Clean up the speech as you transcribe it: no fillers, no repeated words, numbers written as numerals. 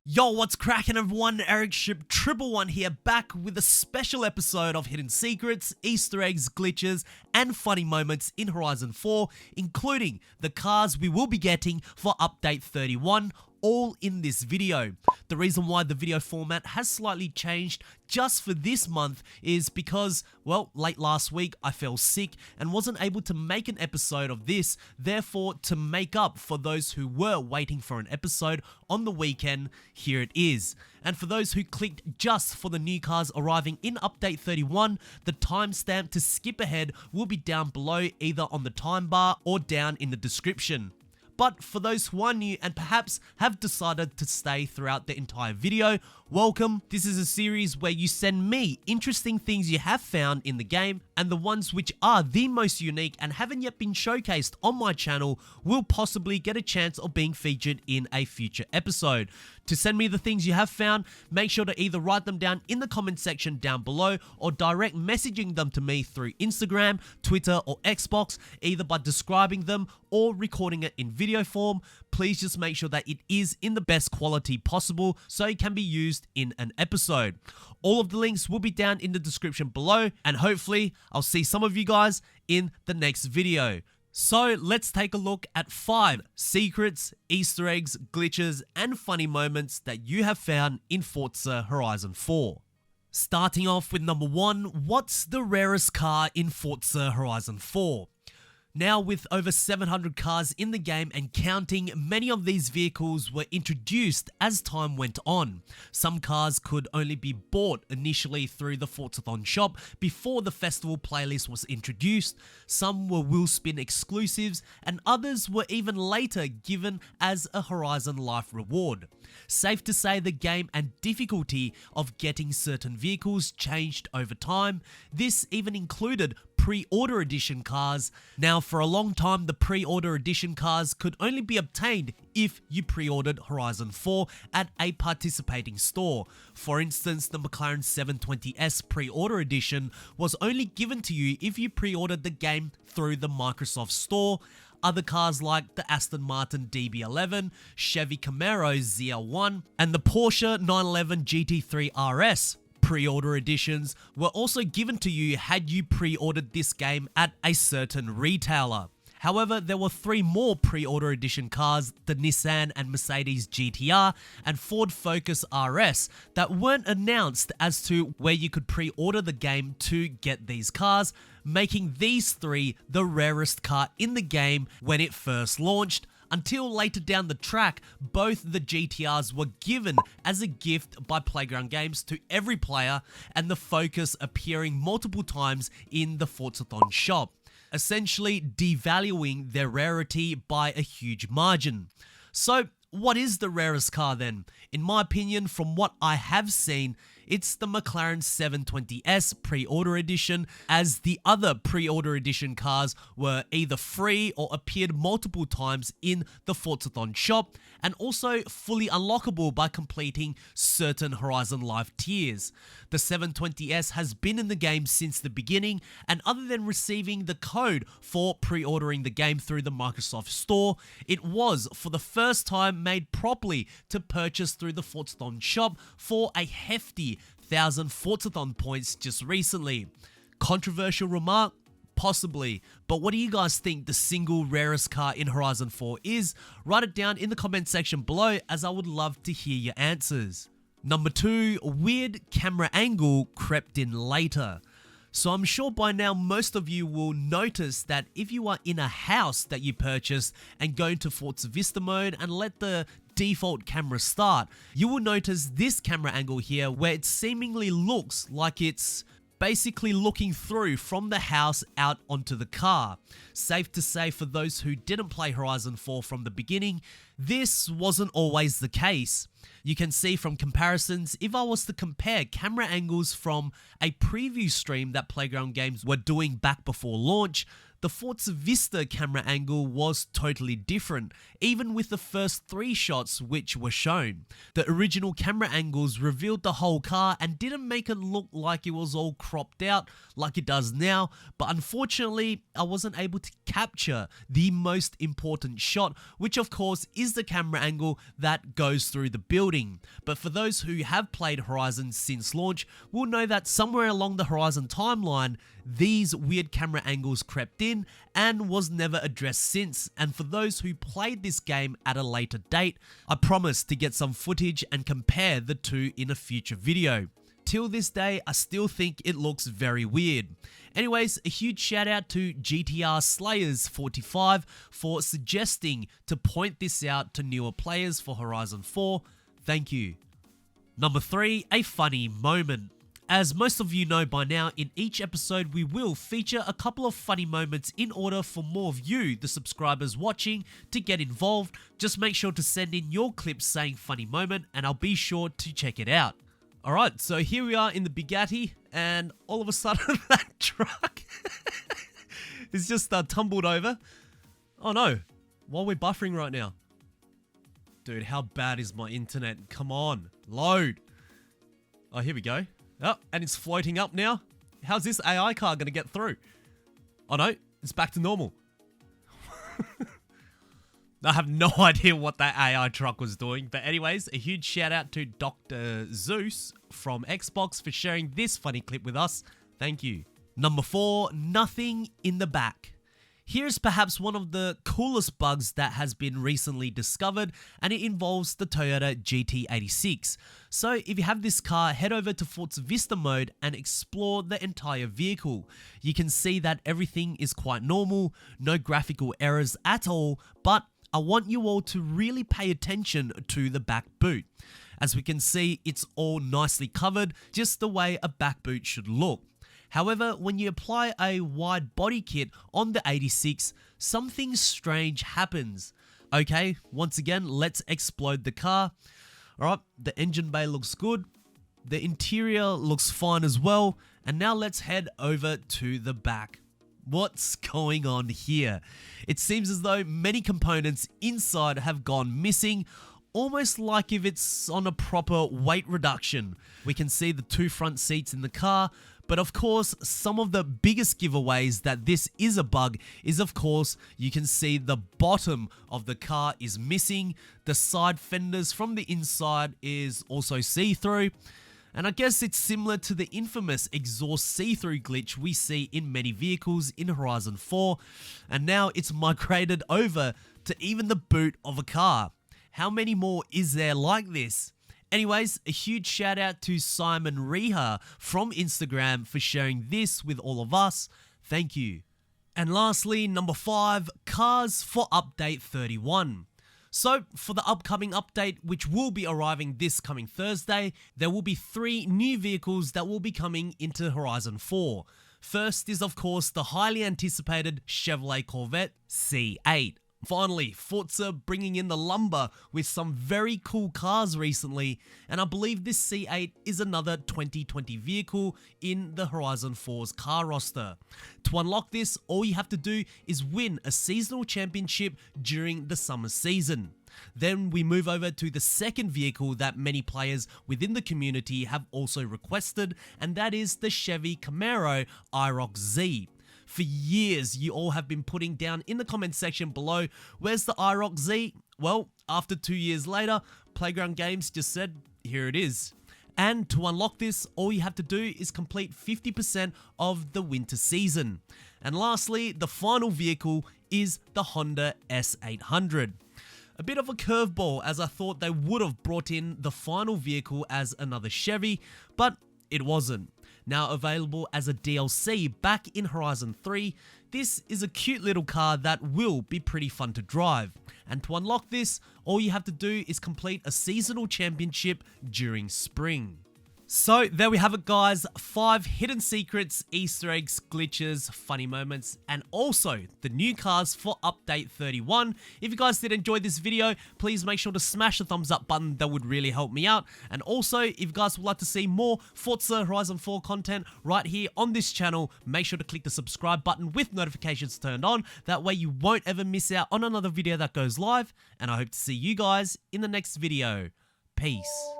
Yo, what's cracking everyone? Ericship 111 here, back with a special episode of hidden secrets, Easter eggs, glitches, and funny moments in Horizon 4, including the cars we will be getting for Update 31, all in this video. The reason why the video format has slightly changed just for this month is because, well, late last week I fell sick and wasn't able to make an episode of this. Therefore, to make up for those who were waiting for an episode on the weekend, here it is. And for those who clicked just for the new cars arriving in Update 31, the timestamp to skip ahead will be down below, either on the time bar or down in the description. But for those who are new and perhaps have decided to stay throughout the entire video, welcome. This is a series where you send me interesting things you have found in the game, and the ones which are the most unique and haven't yet been showcased on my channel will possibly get a chance of being featured in a future episode. To send me the things you have found, make sure to either write them down in the comment section down below or direct messaging them to me through Instagram, Twitter, or Xbox, either by describing them or recording it in video form. Please just make sure that it is in the best quality possible so it can be used in an episode. All of the links will be down in the description below, and hopefully I'll see some of you guys in the next video. So let's take a look at 5 secrets, Easter eggs, glitches, and funny moments that you have found in Forza Horizon 4. Starting off with number 1, what's the rarest car in Forza Horizon 4? Now, with over 700 cars in the game and counting, many of these vehicles were introduced as time went on. Some cars could only be bought initially through the Forzathon shop before the festival playlist was introduced, some were wheel spin exclusives, and others were even later given as a Horizon Life reward. Safe to say the game and difficulty of getting certain vehicles changed over time. This even included pre-order edition cars. Now, for a long time, the pre-order edition cars could only be obtained if you pre-ordered Horizon 4 at a participating store. For instance, the McLaren 720S pre-order edition was only given to you if you pre-ordered the game through the Microsoft Store. Other cars like the Aston Martin DB11, Chevy Camaro ZL1, and the Porsche 911 GT3 RS pre-order editions were also given to you had you pre-ordered this game at a certain retailer. However, there were 3 more pre-order edition cars, the Nissan and Mercedes GTR and Ford Focus RS, that weren't announced as to where you could pre-order the game to get these cars, making these 3 the rarest car in the game when it first launched, until later down the track, both the GTRs were given as a gift by Playground Games to every player, and the Focus appearing multiple times in the Forzathon shop, essentially devaluing their rarity by a huge margin. So, what is the rarest car then? In my opinion, from what I have seen, it's the McLaren 720S pre-order edition, as the other pre-order edition cars were either free or appeared multiple times in the Forzathon shop, and also fully unlockable by completing certain Horizon Life tiers. The 720S has been in the game since the beginning, and other than receiving the code for pre-ordering the game through the Microsoft Store, it was for the first time made properly to purchase through the Forzathon shop for a hefty 1,000 Forzathon points just recently. Controversial remark? Possibly, but what do you guys think the single rarest car in Horizon 4 is? Write it down in the comment section below, as I would love to hear your answers. Number 2, weird camera angle crept in later. So I'm sure by now most of you will notice that if you are in a house that you purchased and go into Forza Vista mode and let the default camera start, you will notice this camera angle here where it seemingly looks like it's basically looking through from the house out onto the car. Safe to say, for those who didn't play Horizon 4 from the beginning, this wasn't always the case. You can see from comparisons, if I was to compare camera angles from a preview stream that Playground Games were doing back before launch, The Forza Vista camera angle was totally different, even with the first 3 shots which were shown. The original camera angles revealed the whole car and didn't make it look like it was all cropped out like it does now, but unfortunately I wasn't able to capture the most important shot, which of course is the camera angle that goes through the building. But for those who have played Horizon since launch will know that somewhere along the Horizon timeline, these weird camera angles crept in and was never addressed since. And for those who played this game at a later date, I promise to get some footage and compare the two in a future video. Till this day, I still think it looks very weird. Anyways, a huge shout out to GTR Slayers 45 for suggesting to point this out to newer players for Horizon 4. Thank you. Number 3, a funny moment. As most of you know by now, in each episode we will feature a couple of funny moments in order for more of you, the subscribers watching, to get involved. Just make sure to send in your clips saying funny moment and I'll be sure to check it out. Alright, so here we are in the Bugatti and all of a sudden that truck is just tumbled over. Oh no, why are we buffering right now? Dude, how bad is my internet? Come on, load. Oh, here we go. Oh, and it's floating up now. How's this AI car going to get through? Oh no, it's back to normal. I have no idea what that AI truck was doing. But anyways, a huge shout out to Dr. Zeus from Xbox for sharing this funny clip with us. Thank you. Number 4, nothing in the back. Here's perhaps one of the coolest bugs that has been recently discovered, and it involves the Toyota GT86. So if you have this car, head over to Forza Vista mode and explore the entire vehicle. You can see that everything is quite normal, no graphical errors at all, but I want you all to really pay attention to the back boot. As we can see, it's all nicely covered, just the way a back boot should look. However, when you apply a wide body kit on the 86, something strange happens. Okay, once again, let's explode the car. Alright, the engine bay looks good. The interior looks fine as well. And now let's head over to the back. What's going on here? It seems as though many components inside have gone missing, almost like if it's on a proper weight reduction. We can see the 2 front seats in the car, but of course, some of the biggest giveaways that this is a bug is, of course, you can see the bottom of the car is missing, the side fenders from the inside is also see-through, and I guess it's similar to the infamous exhaust see-through glitch we see in many vehicles in Horizon 4, and now it's migrated over to even the boot of a car. How many more is there like this? Anyways, a huge shout out to Simon Reha from Instagram for sharing this with all of us. Thank you. And lastly, number 5, cars for update 31. So, for the upcoming update, which will be arriving this coming Thursday, there will be 3 new vehicles that will be coming into Horizon 4. First is, of course, the highly anticipated Chevrolet Corvette C8. Finally, Forza bringing in the lumber with some very cool cars recently, and I believe this C8 is another 2020 vehicle in the Horizon 4's car roster. To unlock this, all you have to do is win a seasonal championship during the summer season. Then we move over to the second vehicle that many players within the community have also requested, and that is the Chevy Camaro IROC Z. For years, you all have been putting down in the comment section below, where's the IROC Z? Well, after 2 years later, Playground Games just said, here it is. And to unlock this, all you have to do is complete 50% of the winter season. And lastly, the final vehicle is the Honda S800. A bit of a curveball, as I thought they would have brought in the final vehicle as another Chevy, but it wasn't. Now available as a DLC back in Horizon 3, this is a cute little car that will be pretty fun to drive. And to unlock this, all you have to do is complete a seasonal championship during spring. So there we have it, guys. 5 hidden secrets, Easter eggs, glitches, funny moments, and also the new cars for update 31. If you guys did enjoy this video, please make sure to smash the thumbs up button. That would really help me out. And also, if you guys would like to see more Forza Horizon 4 content right here on this channel, make sure to click the subscribe button with notifications turned on. That way you won't ever miss out on another video that goes live. And I hope to see you guys in the next video. Peace.